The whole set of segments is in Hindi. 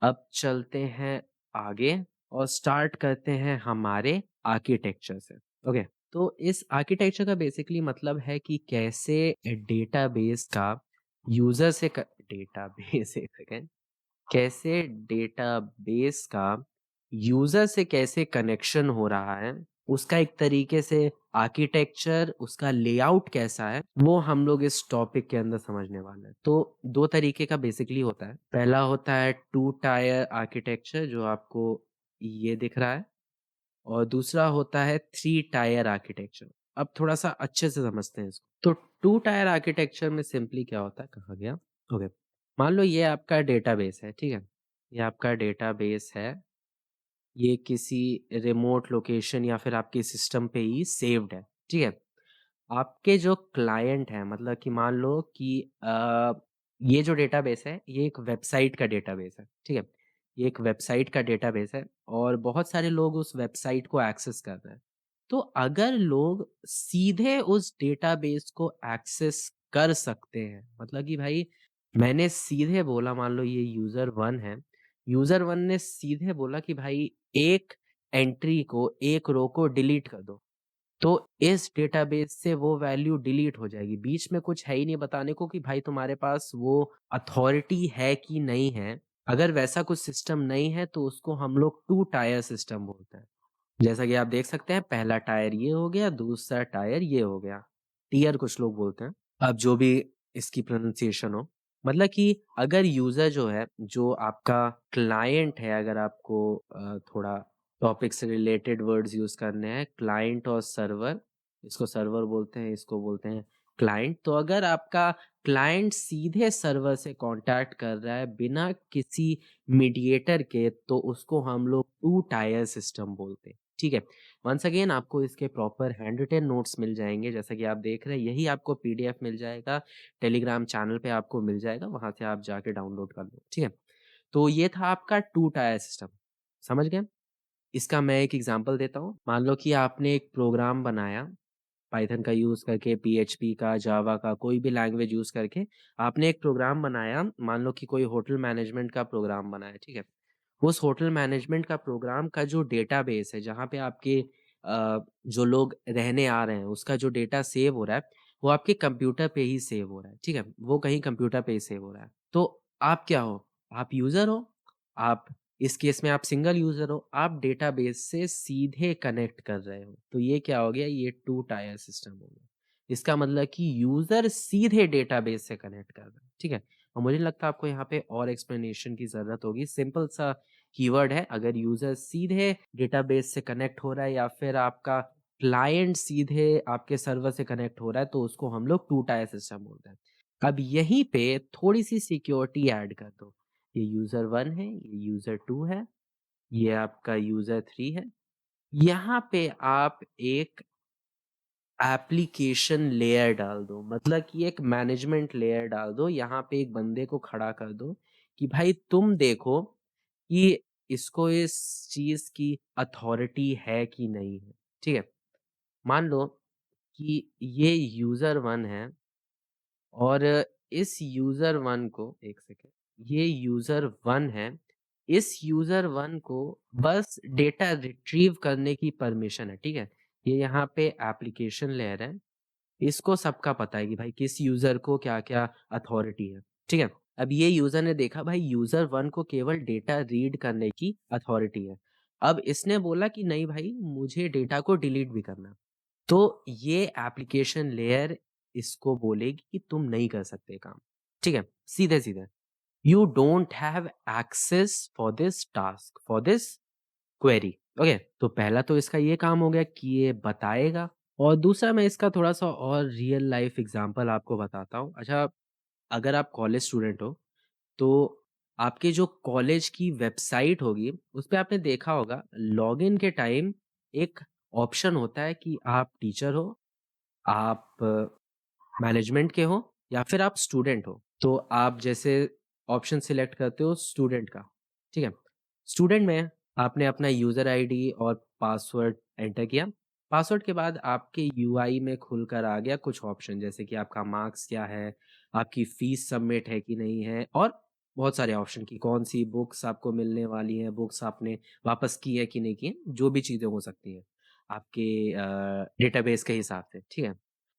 अब चलते हैं आगे और स्टार्ट करते हैं हमारे आर्किटेक्चर से। ओके, तो इस आर्किटेक्चर का बेसिकली मतलब है कि कैसे डेटाबेस का यूजर से डेटाबेस एक सेकेंड, कैसे डेटाबेस का यूजर से कैसे कनेक्शन हो रहा है, उसका एक तरीके से आर्किटेक्चर, उसका लेआउट कैसा है, वो हम लोग इस टॉपिक के अंदर समझने वाले हैं। तो दो तरीके का बेसिकली होता है। पहला होता है टू टायर आर्किटेक्चर जो आपको ये दिख रहा है, और दूसरा होता है थ्री टायर आर्किटेक्चर। अब थोड़ा सा अच्छे से समझते हैं इसको। तो टू टायर आर्किटेक्चर में सिंपली क्या होता है, कहा गया। ओके, मान लो ये आपका डेटाबेस है, ठीक है। ये आपका डेटाबेस है, ये किसी रिमोट लोकेशन या फिर आपके सिस्टम पे ही सेव्ड है, ठीक है। आपके जो क्लाइंट है, मतलब कि मान लो कि ये जो डेटाबेस है ये एक वेबसाइट का डेटाबेस है, ठीक है। ये एक वेबसाइट का डेटाबेस है और बहुत सारे लोग उस वेबसाइट को एक्सेस कर रहे हैं। तो अगर लोग सीधे उस डेटाबेस को एक्सेस कर सकते हैं, मतलब कि भाई मैंने सीधे बोला, मान लो ये यूजर वन है, यूजर वन ने सीधे बोला कि भाई एक एंट्री को, एक रो को डिलीट कर दो, तो इस डेटाबेस से वो वैल्यू डिलीट हो जाएगी। बीच में कुछ है ही नहीं बताने को कि भाई तुम्हारे पास वो अथॉरिटी है कि नहीं है। अगर वैसा कुछ सिस्टम नहीं है तो उसको हम लोग टू टायर सिस्टम बोलते हैं। जैसा कि आप देख सकते हैं, पहला टायर ये हो गया, दूसरा टायर ये हो गया। टीयर कुछ लोग बोलते हैं। अब जो भी इसकी प्रोनाउंसिएशन हो, मतलब कि अगर यूजर जो है, जो आपका क्लाइंट है, अगर आपको थोड़ा टॉपिक से रिलेटेड वर्ड्स यूज करने हैं, क्लाइंट और सर्वर, इसको सर्वर बोलते हैं, इसको बोलते हैं क्लाइंट। तो अगर आपका क्लाइंट सीधे सर्वर से कांटेक्ट कर रहा है बिना किसी मीडिएटर के, तो उसको हम लोग टू टायर सिस्टम बोलते हैं, ठीक है। वंस अगेन आपको इसके प्रॉपर हैंड रिटेन नोट्स मिल जाएंगे, जैसा कि आप देख रहे हैं, यही आपको पीडीएफ मिल जाएगा, टेलीग्राम चैनल पे आपको मिल जाएगा, वहां से आप जाके डाउनलोड कर लो, ठीक है। तो ये था आपका टू टायर सिस्टम, समझ गए। इसका मैं एक एग्जांपल देता हूँ। मान लो कि आपने एक प्रोग्राम बनाया पाइथन का यूज करके, पीएचपी का, जावा का, कोई भी लैंग्वेज यूज करके आपने एक प्रोग्राम बनाया। मान लो कि कोई होटल मैनेजमेंट का प्रोग्राम बनाया, ठीक है। उस होटल मैनेजमेंट का प्रोग्राम का जो डेटाबेस है, जहाँ पे आपके जो लोग रहने आ रहे हैं, उसका जो डेटा सेव हो रहा है, वो आपके कंप्यूटर पे ही सेव हो रहा है, ठीक है। वो कहीं कंप्यूटर पे ही सेव हो रहा है। तो आप क्या हो, आप यूजर हो। आप इस केस में आप सिंगल यूजर हो, आप डेटाबेस से सीधे कनेक्ट कर रहे हो, तो ये क्या हो गया, ये टू टायर सिस्टम हो गया। इसका मतलब कि यूजर सीधे डेटाबेस से कनेक्ट कर रहा है, ठीक है। और मुझे नहीं लगता आपको यहाँ पे और एक्सप्लेनेशन की जरूरत होगी, सिंपल सा कीवर्ड है। अगर यूजर सीधे डेटाबेस से कनेक्ट हो रहा है या फिर आपका क्लाइंट सीधे आपके सर्वर से कनेक्ट हो रहा है, तो उसको हम लोग टू टायर सिस्टम बोलते हैं। अब यहीं पे थोड़ी सी सिक्योरिटी ऐड कर दो। ये यूजर वन है, ये यूजर टू है, ये आपका यूजर थ्री है। यहाँ पे आप एक एप्लीकेशन लेयर डाल दो, मतलब कि एक मैनेजमेंट लेयर डाल दो। यहाँ पे एक बंदे को खड़ा कर दो कि भाई तुम देखो कि इसको इस चीज की अथॉरिटी है कि नहीं है, ठीक है। मान लो कि ये यूजर वन है और इस यूजर वन को, एक सेकेंड, ये यूजर वन है, इस यूजर वन को बस डेटा रिट्रीव करने की परमिशन है, ठीक है। ये यहाँ पे एप्लीकेशन लेयर है, इसको सबका पता है कि भाई किस यूजर को क्या क्या अथॉरिटी है, ठीक है। अब ये यूजर ने देखा भाई यूजर वन को केवल डेटा रीड करने की अथॉरिटी है। अब इसने बोला कि नहीं भाई, मुझे डेटा को डिलीट भी करना है। तो ये एप्लीकेशन लेयर इसको बोलेगी कि तुम नहीं कर सकते काम, ठीक है। सीधे सीधे, you don't have access for this task, for this query. Okay, तो पहला तो इसका ये काम हो गया कि ये बताएगा, और दूसरा मैं इसका थोड़ा सा और रियल लाइफ एग्जांपल आपको बताता हूँ। अच्छा, अगर आप कॉलेज स्टूडेंट हो, तो आपके जो कॉलेज की वेबसाइट होगी, उस पे आपने देखा होगा लॉगिन के टाइम एक ऑप्शन होता है कि आप टीचर हो, आप मैनेजमेंट के हो, या फिर आप स्टूडेंट हो। तो आप जैसे ऑप्शन सिलेक्ट करते हो स्टूडेंट का, ठीक है। स्टूडेंट में आपने अपना यूजर आईडी और पासवर्ड एंटर किया। पासवर्ड के बाद आपके यूआई में खुलकर आ गया कुछ ऑप्शन, जैसे कि आपका मार्क्स क्या है, आपकी फीस सबमिट है कि नहीं है, और बहुत सारे ऑप्शन की कौन-सी बुक्स आपको मिलने वाली हैं, बुक्स आपने वापस की है कि नहीं की है, जो भी चीज़ें हो सकती हैं, आपके डेटाबेस के हिसाब से, ठीक है?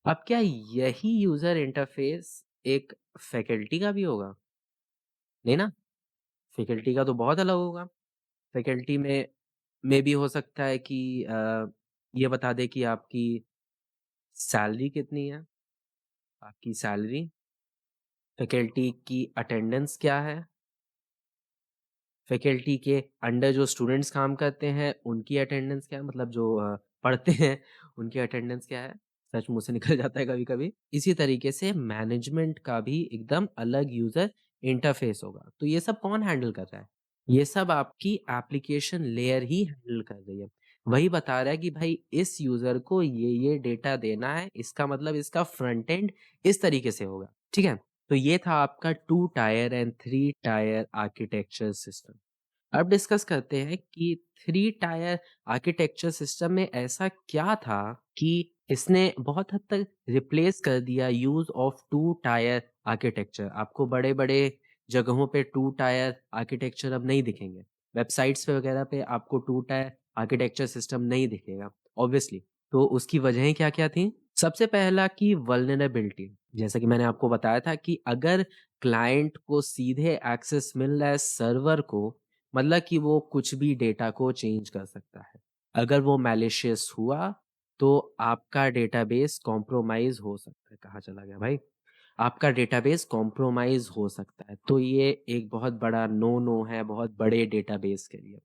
अब क्या यही यूज़र इंटरफ़ेस एक फैकल्टी का भी होगा? नहीं ना? फैकल्टी का तो बहुत अलग होगा। फैकल्टी में भी हो सकता है कि ये बता दे कि आपकी सैलरी कितनी है, आपकी सैलरी, फैकल्टी की अटेंडेंस क्या है, फैकल्टी के अंडर जो स्टूडेंट्स काम करते हैं, उनकी अटेंडेंस क्या है? मतलब जो पढ़ते हैं, उनकी अटेंडेंस क्या है? सच मुँह से निकल जाता है कभी-कभी। इसी तरीके से मैनेजमेंट का भी एकदम अलग यूज़र इंटरफ़ेस होगा। तो ये सब कौन हैंडल कर रहा है? ये सब आपकी एप्लीकेशन लेयर ही हैंडल कर रही है। वही बता रहा है कि भाई इस यूज़र को ये डेटा देना है, इसका मतलब इसका फ्रंट एंड इस तरीके से होगा। ठीक है? तो ये था आपका 2 tyre and 3 tier architecture system. अब डिस्कस करते हैं कि 3 टायर आर्किटेक्चर सिस्टम में ऐसा क्या था कि इसने बहुत हद तक रिप्लेस कर दिया यूज़ ऑफ 2 टायर आर्किटेक्चर। आपको बड़े-बड़े जगहों पे 2 टायर आर्किटेक्चर अब नहीं दिखेंगे। वेबसाइट्स पे वगैरह पे आपको 2 टायर आर्किटेक्चर सिस्टम नहीं दिखेगा, ऑब्वियसली। तो उसकी वजहें क्या-क्या थी? सबसे पहला कि वल्नरेबिलिटी, जैसा कि मैंने आपको बताया था कि अगर क्लाइंट को सीधे एक्सेस मिल रहा है सर्वर को, मतलब कि वो कुछ भी डेटा को चेंज कर सकता है। अगर वो मैलिशियस हुआ, तो आपका डेटाबेस कॉम्प्रोमाइज़ हो सकता है। कहाँ चला गया भाई? आपका डेटाबेस कॉम्प्रोमाइज़ हो सकता है। तो ये एक बहुत बड़ा नो-नो है, बहुत बड़े डेटाबेस के लिए।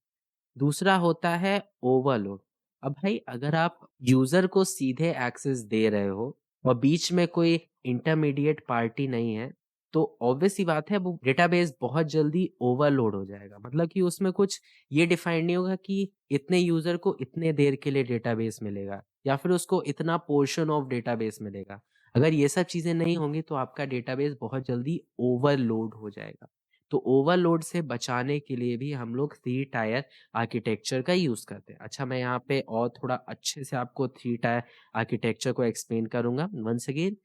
दूसरा होता है ओवरलोड। अब भाई अगर आप यूज़र को सीधे एक्सेस दे रहे हो और बीच में कोई इंटरमीडिएट पार्टी नहीं है, तो ऑब्वियस सी बात है वो डेटाबेस बहुत जल्दी ओवरलोड हो जाएगा। मतलब कि उसमें कुछ ये डिफाइन नहीं होगा कि इतने यूज़र को इतने देर के लिए डेटाबेस मिलेगा या फिर उसको इतना पोर्शन ऑफ डेटाबेस मिलेगा। अगर ये सब चीज़ें नहीं होंगी तो आपका डेटाबेस बहुत जल्दी ओवरलोड हो जाएगा। तो ओवरलोड से बचाने के लिए भी हम लोग 3 टायर आर्किटेक्चर का यूज़ करते हैं। अच्छा, मैं यहाँ पे और थोड़ा अच्छे से आपको 3 टायर आर्किटेक्चर को एक्सप्लेन करूँगा वन्स अगेन।